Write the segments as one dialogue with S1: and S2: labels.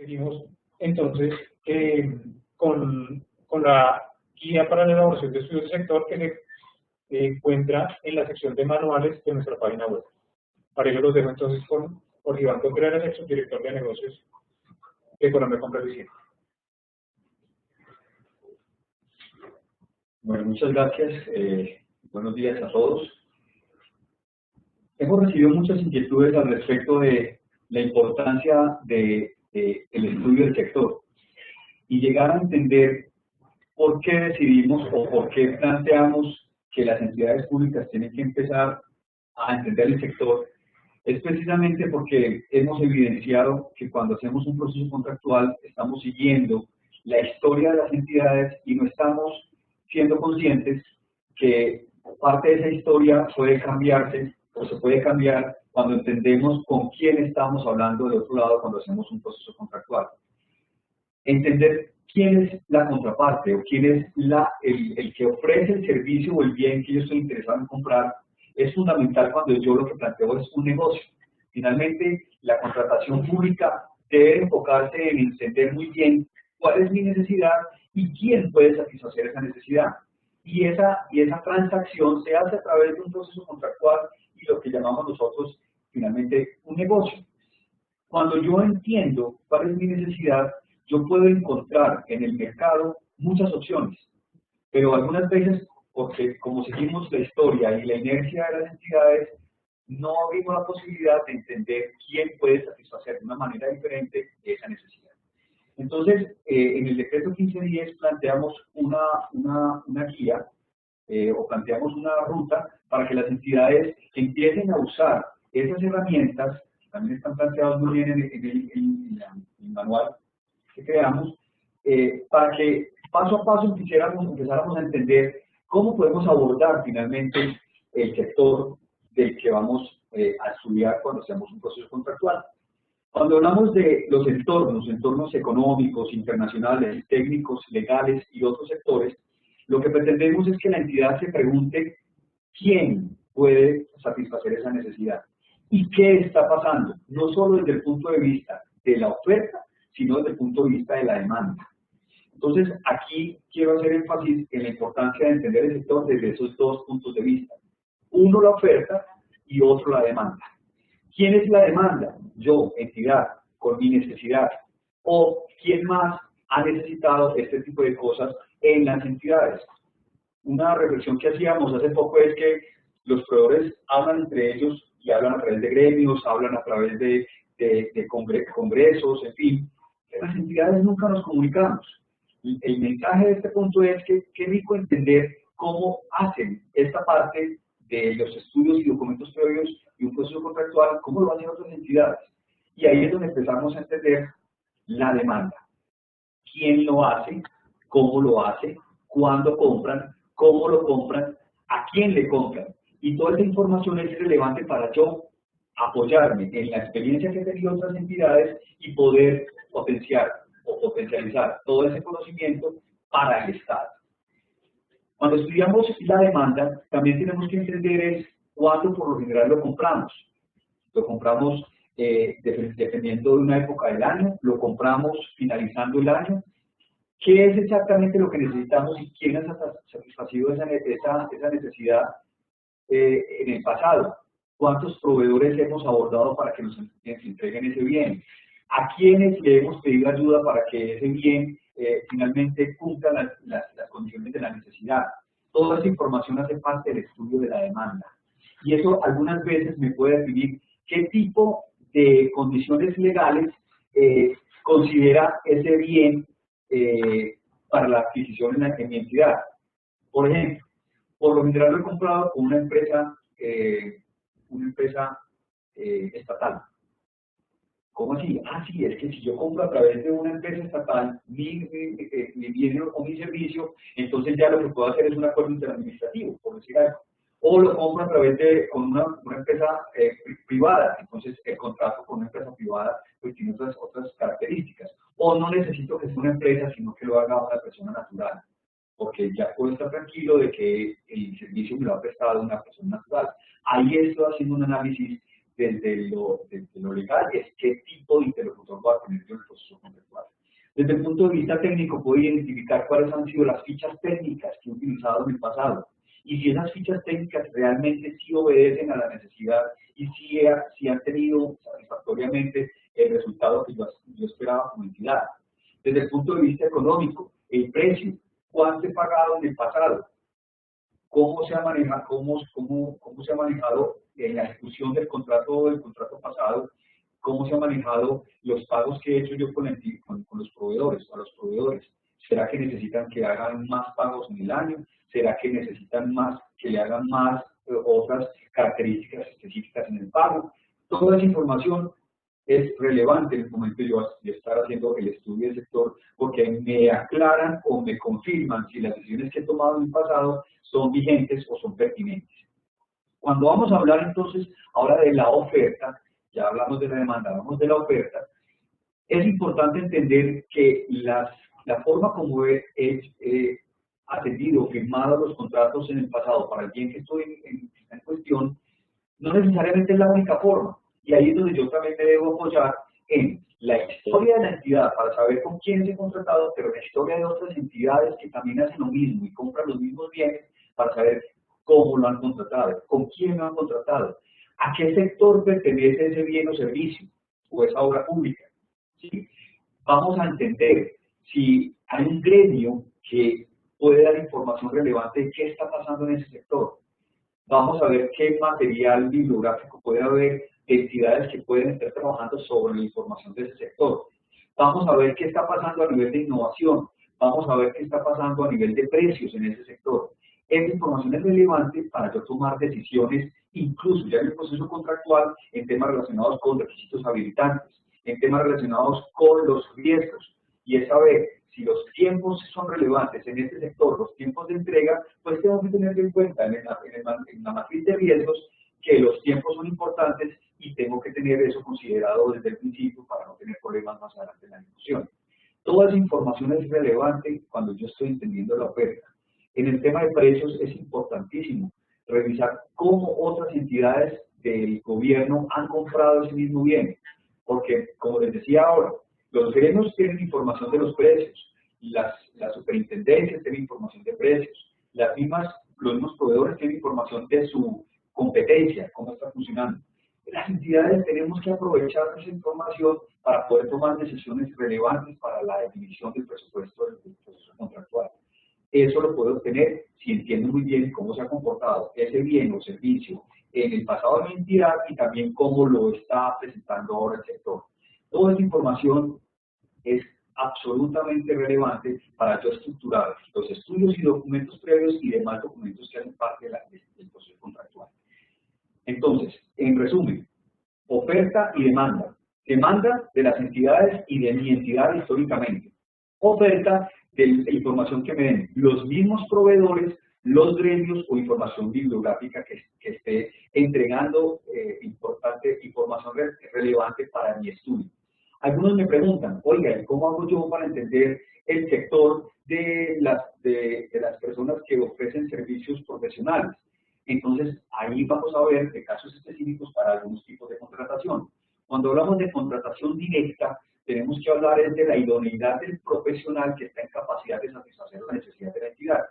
S1: Seguimos entonces con la guía para la elaboración de estudios de sector que se encuentra en la sección de manuales de nuestra página web. Para ello los dejo entonces con Jorge Iván Contreras, el subdirector de negocios de Colombia Compras Eficientes.
S2: Bueno, muchas gracias. Buenos días a todos. Hemos recibido muchas inquietudes al respecto de la importancia del estudio del sector y llegar a entender por qué decidimos o por qué planteamos que las entidades públicas tienen que empezar a entender el sector. Es precisamente porque hemos evidenciado que cuando hacemos un proceso contractual estamos siguiendo la historia de las entidades y no estamos siendo conscientes que parte de esa historia puede cambiarse o se puede cambiar cuando entendemos con quién estamos hablando de otro lado cuando hacemos un proceso contractual. Entender quién es la contraparte o quién es el que ofrece el servicio o el bien que yo estoy interesado en comprar es fundamental cuando yo lo que planteo es un negocio. Finalmente, la contratación pública debe enfocarse en entender muy bien cuál es mi necesidad y quién puede satisfacer esa necesidad. Y esa transacción se hace a través de un proceso contractual y lo que llamamos nosotros finalmente un negocio. Cuando yo entiendo cuál es mi necesidad, yo puedo encontrar en el mercado muchas opciones, pero algunas veces, porque como seguimos la historia y la inercia de las entidades, no abrimos la posibilidad de entender quién puede satisfacer de una manera diferente esa necesidad. Entonces, en el decreto 1510 planteamos una guía o planteamos una ruta para que las entidades empiecen a usar esas herramientas, que también están planteadas muy bien en el manual que creamos, para que paso a paso empezáramos a entender cómo podemos abordar finalmente el sector del que vamos a estudiar cuando hacemos un proceso contractual. Cuando hablamos de los entornos económicos, internacionales, técnicos, legales y otros sectores, lo que pretendemos es que la entidad se pregunte quién puede satisfacer esa necesidad y qué está pasando, no solo desde el punto de vista de la oferta, sino desde el punto de vista de la demanda. Entonces, aquí quiero hacer énfasis en la importancia de entender el sector desde esos dos puntos de vista. Uno, la oferta, y otro, la demanda. ¿Quién es la demanda? Yo, entidad, con mi necesidad. ¿O quién más ha necesitado este tipo de cosas en las entidades? Una reflexión que hacíamos hace poco es que los proveedores hablan entre ellos y hablan a través de gremios, hablan a través de congresos, en fin. En las entidades nunca nos comunicamos. El mensaje de este punto es que qué rico entender cómo hacen esta parte de los estudios y documentos previos y un proceso contractual, cómo lo hacen otras entidades. Y ahí es donde empezamos a entender la demanda. ¿Quién lo hace? ¿Cómo lo hace? ¿Cuándo compran? ¿Cómo lo compran? ¿A quién le compran? Y toda esta información es relevante para yo apoyarme en la experiencia que he tenido otras entidades y poder potencializar todo ese conocimiento para el Estado. Cuando estudiamos la demanda, también tenemos que entender es cuándo por lo general lo compramos. Lo compramos dependiendo de una época del año, lo compramos finalizando el año. ¿Qué es exactamente lo que necesitamos y quién ha satisfacido esa necesidad en el pasado? ¿Cuántos proveedores hemos abordado para que nos entreguen ese bien? ¿A quiénes le hemos pedido ayuda para que ese bien finalmente cumpla las condiciones de la necesidad? Toda esa información hace parte del estudio de la demanda. Y eso algunas veces me puede definir qué tipo de condiciones legales considera ese bien para la adquisición en mi entidad. Por ejemplo, por lo general lo he comprado con una empresa estatal. ¿Cómo así? Ah, sí, es que si yo compro a través de una empresa estatal mi bien o mi servicio, entonces ya lo que puedo hacer es un acuerdo interadministrativo, por decir algo. O lo compro a través de una empresa privada, entonces el contrato con una empresa privada pues tiene otras características. O no necesito que sea una empresa, sino que lo haga una persona natural, porque ya puedo estar tranquilo de que el servicio me lo ha prestado una persona natural. Ahí estoy haciendo un análisis desde lo legal es qué tipo de interlocutor va a tener yo en el proceso contractual. Desde el punto de vista técnico, puedo identificar cuáles han sido las fichas técnicas que he utilizado en el pasado y si esas fichas técnicas realmente sí obedecen a la necesidad y si han tenido satisfactoriamente el resultado que yo esperaba como entidad. Desde el punto de vista económico, el precio, cuánto he pagado en el pasado, cómo se ha manejado en la ejecución del contrato pasado, cómo se han manejado los pagos que he hecho yo con los proveedores, a los proveedores. ¿Será que necesitan que hagan más pagos en el año? ¿Será que necesitan que le hagan más otras características específicas en el pago? Toda esa información es relevante en el momento de estar haciendo el estudio del sector, porque me aclaran o me confirman si las decisiones que he tomado en el pasado son vigentes o son pertinentes. Cuando vamos a hablar entonces ahora de la oferta, ya hablamos de la demanda, hablamos de la oferta, es importante entender que la forma como he atendido o firmado los contratos en el pasado para el bien que estoy en cuestión, no necesariamente es la única forma. Y ahí es donde yo también me debo apoyar en la historia de la entidad para saber con quién se ha contratado, pero la historia de otras entidades que también hacen lo mismo y compran los mismos bienes para saber cómo lo han contratado, con quién lo han contratado, a qué sector pertenece ese bien o servicio o esa obra pública. ¿Sí? Vamos a entender si hay un gremio que puede dar información relevante de qué está pasando en ese sector. Vamos a ver qué material bibliográfico puede haber de entidades que pueden estar trabajando sobre la información de ese sector. Vamos a ver qué está pasando a nivel de innovación. Vamos a ver qué está pasando a nivel de precios en ese sector. Esta información es relevante para yo tomar decisiones, incluso ya en el proceso contractual, en temas relacionados con requisitos habilitantes, en temas relacionados con los riesgos, y es saber si los tiempos son relevantes en este sector, los tiempos de entrega, pues tengo que tener en cuenta en la matriz de riesgos que los tiempos son importantes y tengo que tener eso considerado desde el principio para no tener problemas más adelante en la discusión. Toda esa información es relevante cuando yo estoy entendiendo la oferta. En el tema de precios es importantísimo revisar cómo otras entidades del gobierno han comprado ese mismo bien, porque como les decía ahora, los gremios tienen información de los precios, las superintendencias tienen información de precios, los mismos proveedores tienen información de su competencia, cómo está funcionando. Las entidades tenemos que aprovechar esa información para poder tomar decisiones relevantes para la definición del presupuesto del proceso contractual. Eso lo puedo obtener si entiendo muy bien cómo se ha comportado ese bien o servicio en el pasado de mi entidad y también cómo lo está presentando ahora el sector. Toda esa información es absolutamente relevante para yo estructurar los estudios y documentos previos y demás documentos que hacen parte del proceso contractual. Entonces, en resumen, oferta y demanda. Demanda de las entidades y de mi entidad históricamente. Oferta de la información que me den los mismos proveedores, los gremios o información bibliográfica que esté entregando información relevante para mi estudio. Algunos me preguntan, oiga, ¿y cómo hago yo para entender el sector de las personas que ofrecen servicios profesionales? Entonces, ahí vamos a ver de casos específicos para algunos tipos de contratación. Cuando hablamos de contratación directa, tenemos que hablar de la idoneidad del profesional que está en capacidad de satisfacer la necesidad de la entidad.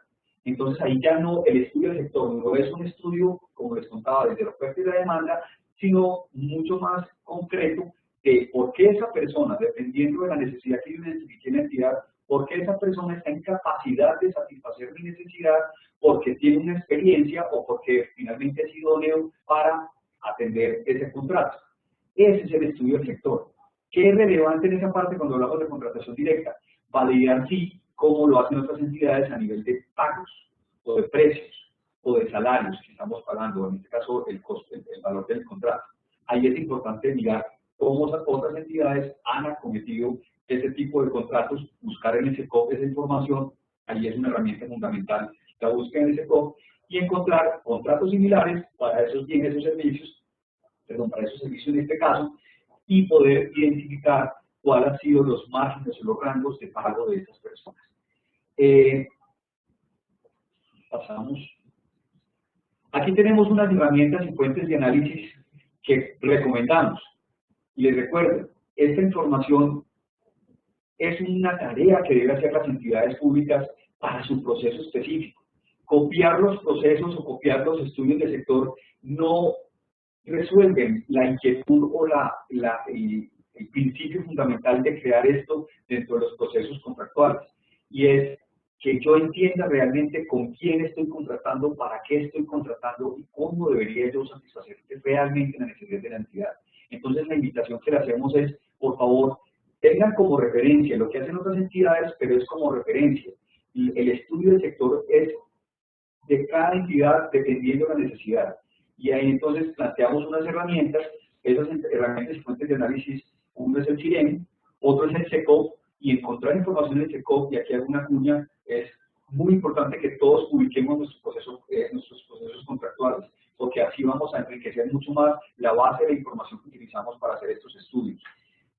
S2: Entonces, ahí ya no, el estudio del sector no es un estudio, como les contaba, desde la oferta y la demanda, sino mucho más concreto de por qué esa persona, dependiendo de la necesidad que yo identifique en la entidad, por qué esa persona está en capacidad de satisfacer mi necesidad, porque tiene una experiencia o porque finalmente es idóneo para atender ese contrato. Ese es el estudio del sector. ¿Qué es relevante en esa parte cuando hablamos de contratación directa? Validar sí cómo lo hacen otras entidades a nivel de pagos, o de precios, o de salarios que estamos pagando, en este caso el costo, el valor del contrato. Ahí es importante mirar cómo otras entidades han acometido ese tipo de contratos, buscar en el SECOP esa información, ahí es una herramienta fundamental, la búsqueda en el SECOP, y encontrar contratos similares para esos bienes o servicios, para esos servicios en este caso, y poder identificar cuáles han sido los márgenes o los rangos de pago de estas personas. Pasamos. Aquí tenemos unas herramientas y fuentes de análisis que recomendamos. Y les recuerdo, esta información es una tarea que deben hacer las entidades públicas para su proceso específico. Copiar los procesos o copiar los estudios del sector no resuelven la inquietud o el principio fundamental de crear esto dentro de los procesos contractuales. Y es que yo entienda realmente con quién estoy contratando, para qué estoy contratando y cómo debería yo satisfacer realmente la necesidad de la entidad. Entonces la invitación que le hacemos es, por favor, tengan como referencia lo que hacen otras entidades, pero es como referencia. El estudio del sector es de cada entidad dependiendo de la necesidad. Y ahí entonces planteamos unas herramientas, esas herramientas y fuentes de análisis, uno es el CIREM, otro es el SECOP, y encontrar información en el SECOP, y aquí hago una cuña, es muy importante que todos publiquemos nuestros procesos contractuales, porque así vamos a enriquecer mucho más la base de la información que utilizamos para hacer estos estudios.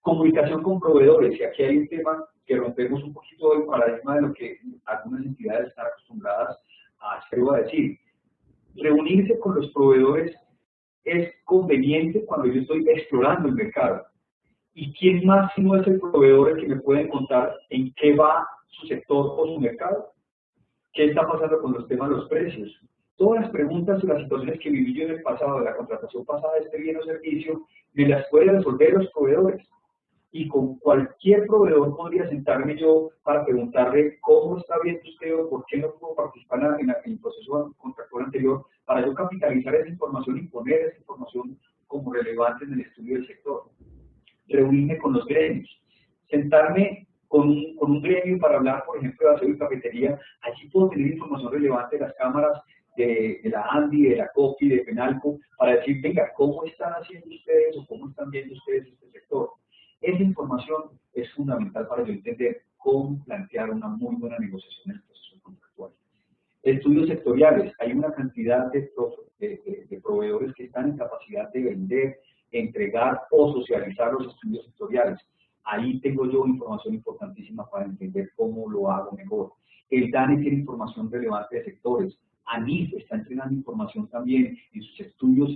S2: Comunicación con proveedores, y aquí hay un tema que rompemos un poquito el paradigma de lo que algunas entidades están acostumbradas a hacer o a decir. Reunirse con los proveedores es conveniente cuando yo estoy explorando el mercado. ¿Y quién más si no es el proveedor el que me puede contar en qué va su sector o su mercado? ¿Qué está pasando con los temas de los precios? Todas las preguntas y las situaciones que viví yo en el pasado, de la contratación pasada de este bien o servicio, me las pueden resolver los proveedores. Y con cualquier proveedor podría sentarme yo para preguntarle cómo está viendo usted o por qué no pudo participar en el proceso contractual anterior, para yo capitalizar esa información y poner esa información como relevante en el estudio del sector. Reunirme con los gremios, sentarme con un gremio para hablar, por ejemplo, de aseo y cafetería. Allí puedo tener información relevante de las cámaras de la ANDI, de la COFI, de Penalco, para decir, venga, ¿cómo están haciendo ustedes o cómo están viendo ustedes este sector? Esa información es fundamental para yo entender cómo plantear una muy buena negociación en el proceso contractual. Estudios sectoriales. Hay una cantidad de proveedores que están en capacidad de vender, entregar o socializar los estudios sectoriales. Ahí tengo yo información importantísima para entender cómo lo hago mejor. El DANE tiene información relevante de sectores. ANIF está entregando información también en sus estudios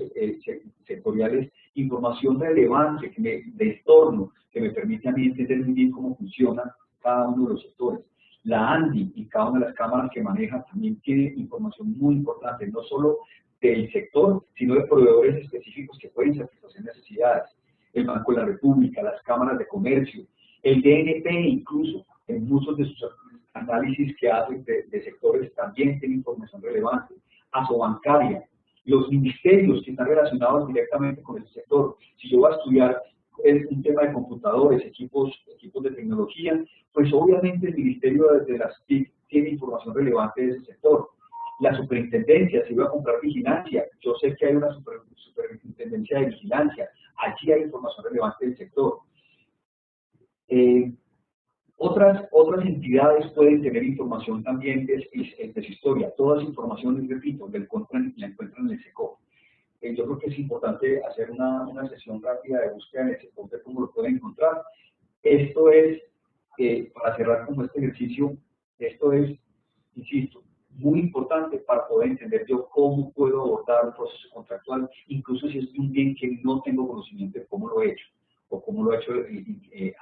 S2: sectoriales, información relevante de entorno que me permite a mí entender muy bien cómo funciona cada uno de los sectores. La ANDI y cada una de las cámaras que maneja también tiene información muy importante, no solo del sector, sino de proveedores específicos que pueden satisfacer necesidades. El Banco de la República, las cámaras de comercio, el DNP incluso, en muchos de sus análisis que hacen de sectores también tiene información relevante. Asobancaria, los ministerios que están relacionados directamente con el sector. Si yo voy a estudiar un tema de computadores, equipos de tecnología, pues obviamente el Ministerio de las TIC tiene información relevante de ese sector. La superintendencia, si voy a comprar vigilancia, yo sé que hay una superintendencia de vigilancia, allí hay información relevante del sector. Otras entidades pueden tener información también de su historia. Toda esa información, les repito, la encuentran en el SECOP. Yo creo que es importante hacer una sesión rápida de búsqueda en el SECOP de cómo lo pueden encontrar. Esto es, para cerrar como este ejercicio, esto es, insisto, muy importante para poder entender yo cómo puedo abordar un proceso contractual, incluso si es un bien que no tengo conocimiento de cómo lo he hecho, o cómo lo he hecho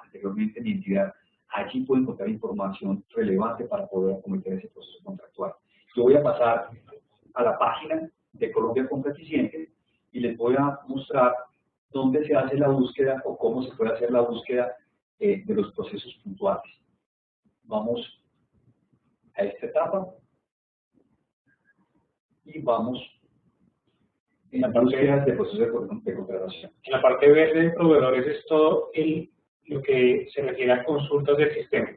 S2: anteriormente en mi entidad. Allí puedo encontrar información relevante para poder acometer ese proceso contractual. Yo voy a pasar a la página de Colombia Compra Eficiente y les voy a mostrar dónde se hace la búsqueda o cómo se puede hacer la búsqueda de los procesos puntuales. Vamos a esta etapa y vamos en la búsqueda de procesos de contratación.
S1: En la parte verde de proveedores es todo lo que se refiere a consultas del sistema.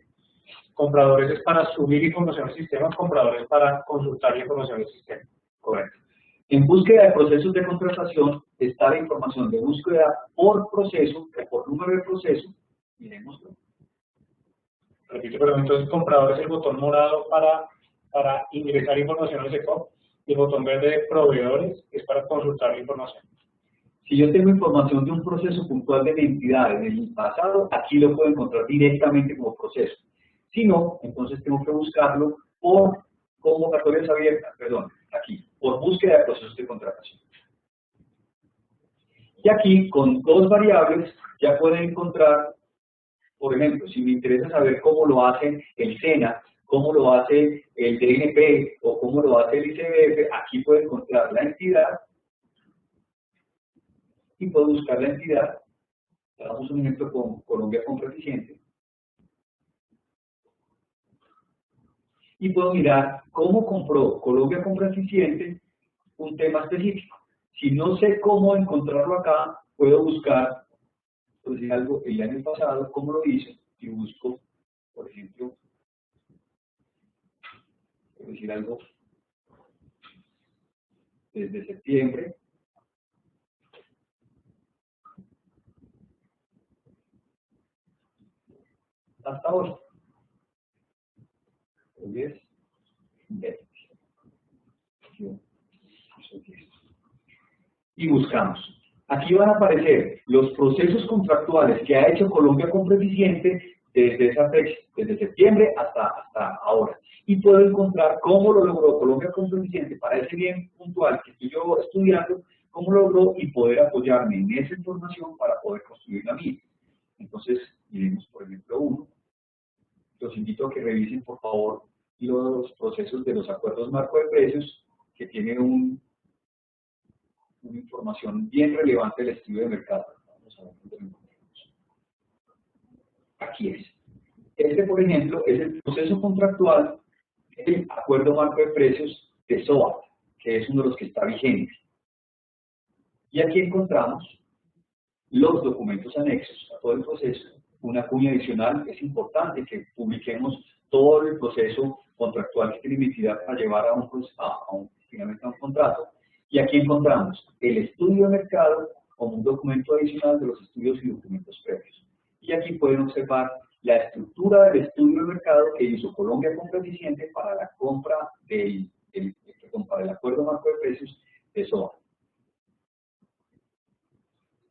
S1: Compradores es para subir información al sistema, compradores para consultar la información del sistema.
S2: Correcto. En búsqueda de procesos de contratación está la información de búsqueda por proceso o por número de proceso. Miremoslo.
S1: Repito, pero entonces comprador es el botón morado para ingresar información al SECOP y el botón verde de proveedores es para consultar la información.
S2: Si yo tengo información de un proceso puntual de la entidad en el pasado, aquí lo puedo encontrar directamente como proceso. Si no, entonces tengo que buscarlo por convocatorias abiertas, perdón, aquí, por búsqueda de procesos de contratación. Y aquí, con dos variables, ya pueden encontrar, por ejemplo, si me interesa saber cómo lo hace el SENA, cómo lo hace el DNP o cómo lo hace el ICBF, aquí puedo encontrar la entidad y puedo buscar la entidad. Damos un ejemplo con Colombia Compra Eficiente. Y puedo mirar cómo compró Colombia Compra Eficiente un tema específico. Si no sé cómo encontrarlo acá, puedo buscar, por decir algo, el año pasado, cómo lo hizo, y busco, por ejemplo, por decir algo, desde septiembre hasta hoy. 10, 20. Y buscamos. Aquí van a aparecer los procesos contractuales que ha hecho Colombia Compra Eficiente desde esa fecha, desde septiembre hasta ahora. Y puedo encontrar cómo lo logró Colombia Compra Eficiente para ese bien puntual que estoy yo estudiando, cómo lo logró y poder apoyarme en esa información para poder construir la mía. Entonces, miremos por ejemplo uno. Los invito a que revisen por favor los procesos de los acuerdos marco de precios, que tiene una información bien relevante del estudio de mercado. Vamos a ver dónde lo encontramos. Aquí es. Este, por ejemplo, es el proceso contractual del acuerdo marco de precios de SOAT, que es uno de los que está vigente. Y aquí encontramos los documentos anexos a todo el proceso. Una cuña adicional: es importante que publiquemos todo el proceso contractual que tiene entidad para llevar a un contrato. Y aquí encontramos el estudio de mercado como un documento adicional de los estudios y documentos previos. Y aquí pueden observar la estructura del estudio de mercado que hizo Colombia Compra Eficiente para la compra para el acuerdo marco de precios de SOA.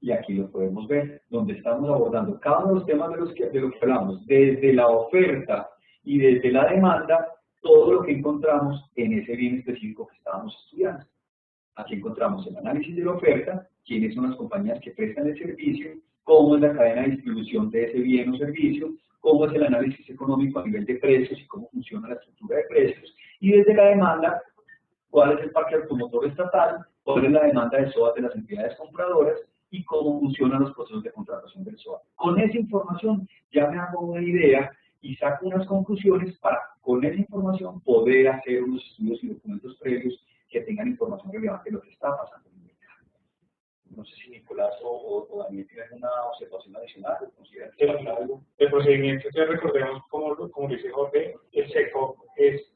S2: Y aquí lo podemos ver, donde estamos abordando cada uno de los temas de los que hablamos, desde la oferta y desde la demanda, todo lo que encontramos en ese bien específico que estábamos estudiando. Aquí encontramos el análisis de la oferta, quiénes son las compañías que prestan el servicio, cómo es la cadena de distribución de ese bien o servicio, cómo es el análisis económico a nivel de precios y cómo funciona la estructura de precios, y desde la demanda, cuál es el parque automotor estatal, cuál es la demanda de SOA de las entidades compradoras y cómo funcionan los procesos de contratación del SOA. Con esa información ya me hago una idea y saco unas conclusiones para, con esa información, poder hacer unos estudios y documentos previos que tengan información relevante de lo que está pasando en el mercado. No sé si Nicolás o Daniel tienen una observación adicional o consideran que falta algo.
S1: El procedimiento, ya recordemos, como dice Jorge, el SECOP es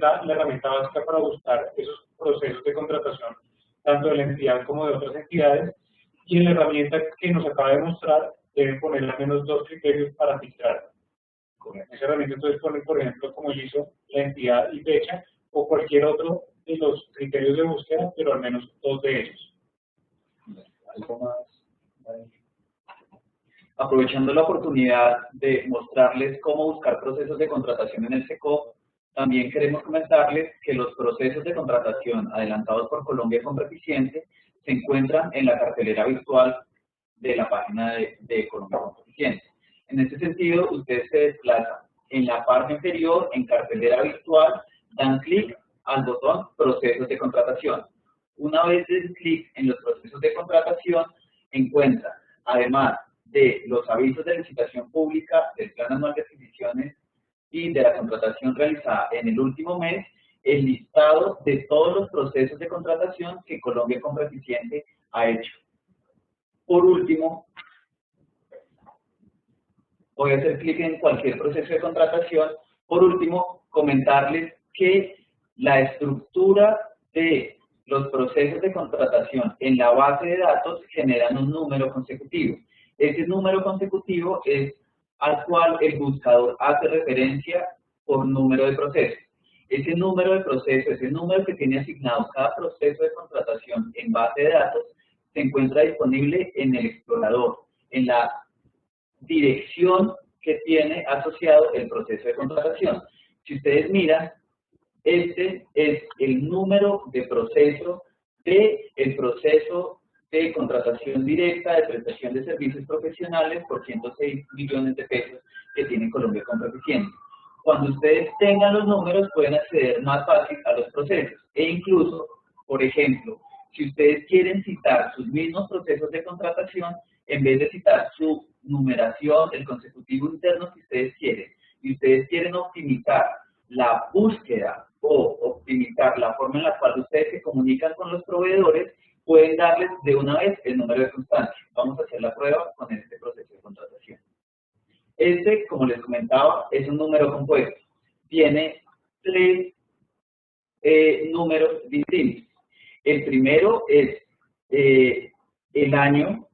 S1: la herramienta básica para buscar esos procesos de contratación, tanto de la entidad como de otras entidades, y en la herramienta que nos acaba de mostrar deben poner al menos dos criterios para filtrar. Con esa herramienta entonces ponen, por ejemplo, como él hizo, la entidad y fecha, o cualquier otro de los criterios de búsqueda, pero al menos dos de ellos.
S2: ¿Algo más? Aprovechando la oportunidad de mostrarles cómo buscar procesos de contratación en el SECOP, también queremos comentarles que los procesos de contratación adelantados por Colombia Compra Eficiente se encuentran en la cartelera virtual de la página de Colombia Compra Eficiente. En este sentido, ustedes se desplazan en la parte inferior, en cartelera virtual, dan clic al botón Procesos de Contratación. Una vez den clic en los procesos de contratación, encuentran, además de los avisos de licitación pública, del plan anual de adquisiciones y de la contratación realizada en el último mes, el listado de todos los procesos de contratación que Colombia Compra Eficiente ha hecho. Por último, voy a hacer clic en cualquier proceso de contratación. Por último, comentarles que la estructura de los procesos de contratación en la base de datos generan un número consecutivo. Ese número consecutivo es al cual el buscador hace referencia por número de procesos. Ese número de procesos, ese número que tiene asignado cada proceso de contratación en base de datos, se encuentra disponible en el explorador, en la dirección que tiene asociado el proceso de contratación. Si ustedes miran, este es el número de proceso del proceso
S3: de contratación directa de prestación de servicios profesionales por 106 millones de pesos que tiene Colombia Compra Eficiente. Cuando ustedes tengan los números pueden acceder más fácil a los procesos e incluso, por ejemplo, si ustedes quieren citar sus mismos procesos de contratación, en vez de citar su numeración, el consecutivo interno que ustedes quieren, y ustedes quieren optimizar la búsqueda o optimizar la forma en la cual ustedes se comunican con los proveedores, pueden darles de una vez el número de constancia. Vamos a hacer la prueba con este proceso de contratación. Este, como les comentaba, es un número compuesto. Tiene 3 números distintos. El primero es el año,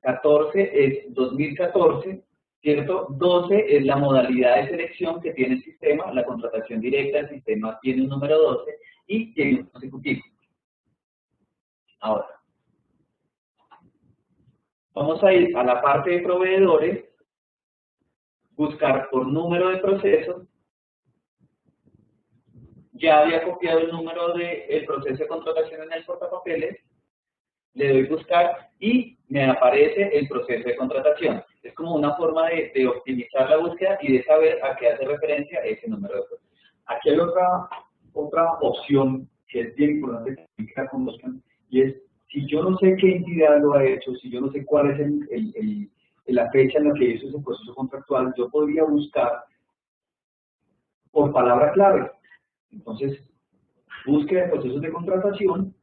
S3: 14 es 2014, ¿cierto? 12 es la modalidad de selección que tiene el sistema, la contratación directa del sistema tiene un número 12 y tiene un consecutivo. Ahora, vamos a ir a la parte de proveedores, buscar por número de procesos. Ya había copiado el número del proceso de contratación en el portapapeles, le doy buscar y me aparece el proceso de contratación. Es como una forma de optimizar la búsqueda y de saber a qué hace referencia ese número de procesos.
S2: Aquí hay otra opción que es bien importante que la conozcan, y es, si yo no sé qué entidad lo ha hecho, si yo no sé cuál es la fecha en la que hizo ese proceso contractual, yo podría buscar por palabra clave. Entonces, búsqueda de procesos de contratación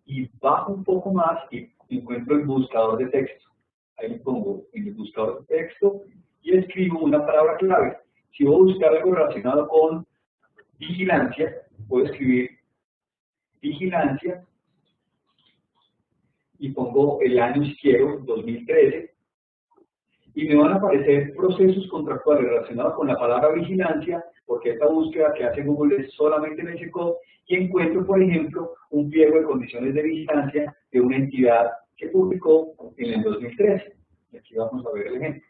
S2: y bajo un poco más y encuentro el buscador de texto. Ahí me pongo en el buscador de texto y escribo una palabra clave. Si voy a buscar algo relacionado con vigilancia, puedo escribir vigilancia y pongo el año si quiero, 2013, y me van a aparecer procesos contractuales relacionados con la palabra vigilancia, porque esta búsqueda que hace Google es solamente en ese código, y encuentro, por ejemplo, un pliego de condiciones de vigilancia de una entidad que publicó en el 2013. Y aquí vamos a ver el ejemplo.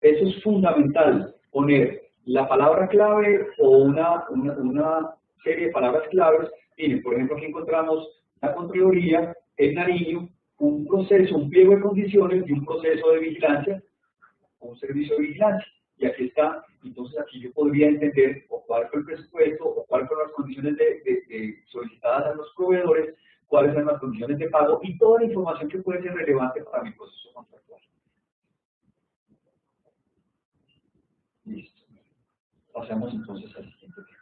S2: Eso es fundamental, poner la palabra clave o una serie de palabras claves. Miren, por ejemplo, aquí encontramos la Contraloría, el Nariño, un proceso, un pliego de condiciones y un proceso de vigilancia, un servicio de vigilancia. Y aquí está, entonces aquí yo podría entender o cuál fue el presupuesto, o cuáles fueron las condiciones solicitadas a los proveedores, cuáles son las condiciones de pago y toda la información que puede ser relevante para mi proceso contractual. Listo. Pasamos entonces al siguiente tema.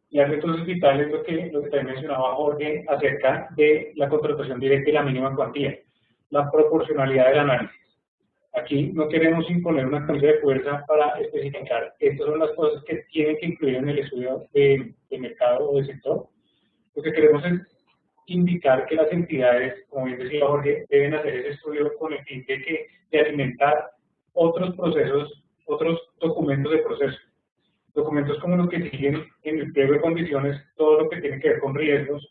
S1: Y aspectos vitales lo que también mencionaba Jorge acerca de la contratación directa y la mínima cuantía, la proporcionalidad del análisis. Aquí no queremos imponer una camisa de fuerza para especificar. Estas son las cosas que tienen que incluir en el estudio de mercado o de sector. Lo que queremos es indicar que las entidades, como bien decía Jorge, deben hacer ese estudio con el fin de alimentar otros procesos, otros documentos de proceso. Documentos como los que siguen en el pliego de condiciones, todo lo que tiene que ver con riesgos,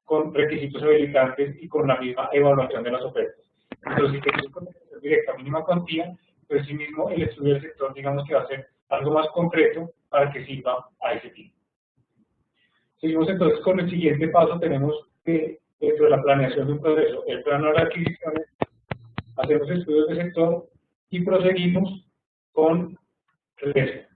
S1: con requisitos habilitantes y con la misma evaluación de las ofertas. Entonces, si tenemos contratación directa mínima cuantía, pues sí mismo el estudio del sector, digamos que va a ser algo más concreto para que sirva a ese fin. Seguimos entonces con el siguiente paso. Tenemos que dentro de la planeación de un proceso, el plano de adquisiciones, hacemos estudios de sector y proseguimos con riesgo.